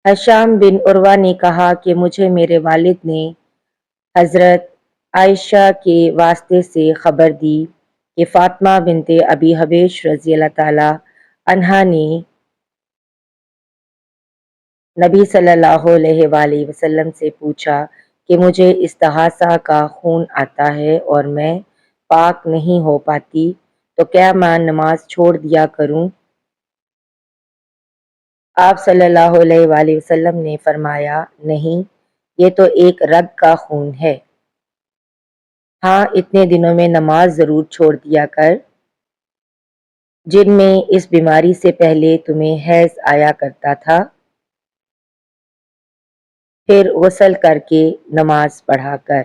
हशाम बिन उर्वा ने कहा कि मुझे मेरे वालिद ने हज़रत आयशा के वास्ते से खबर दी कि फ़ातिमा बिनते अबी हबीश रज़ी अल्लाह ताला अन्हा ने नबी सल्लल्लाहु अलैहि वसल्लम से पूछा कि मुझे इस्तिहासा का खून आता है और मैं पाक नहीं हो पाती, तो क्या मैं नमाज छोड़ दिया करूं? आप सल्लल्लाहु अलैहि वसल्लम ने फरमाया, नहीं, ये तो एक रग का खून है। हाँ, इतने दिनों में नमाज ज़रूर छोड़ दिया कर जिनमें इस बीमारी से पहले तुम्हें हैज़ आया करता था, फिर गुस्ल करके नमाज पढ़ा कर।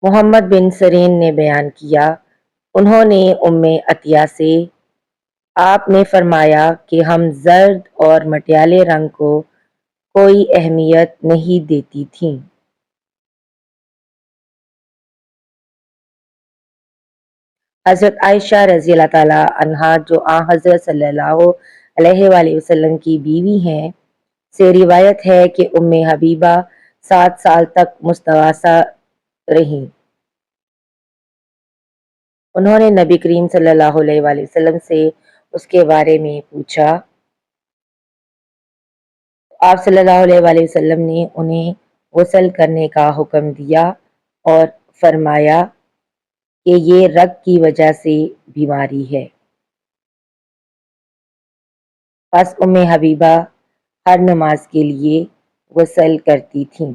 मोहम्मद बिन सरीन ने बयान किया, उन्होंने उम्मे अतिया से आपने फरमाया कि हम जर्द और मटियाले रंग को कोई अहमियत नहीं देती थीं। हज़रत आयशा रज़ी अल्लाह ताला अन्हा जो हज़रत सल्लल्लाहु अलैहि वसल्लम की बीवी हैं, से रिवायत है कि उम्मे हबीबा 7 साल तक मुस्तवासा रहीं। उन्होंने नबी करीम सल्लल्लाहु अलैहि वसल्लम से उसके बारे में पूछा। आप सल्लल्लाहु अलैहि वसल्लम ने उन्हें गुस्ल करने का हुक्म दिया और फरमाया कि ये रग की वजह से बीमारी है। बस उम्मे हबीबा हर नमाज के लिए गुस्ल करती थीं।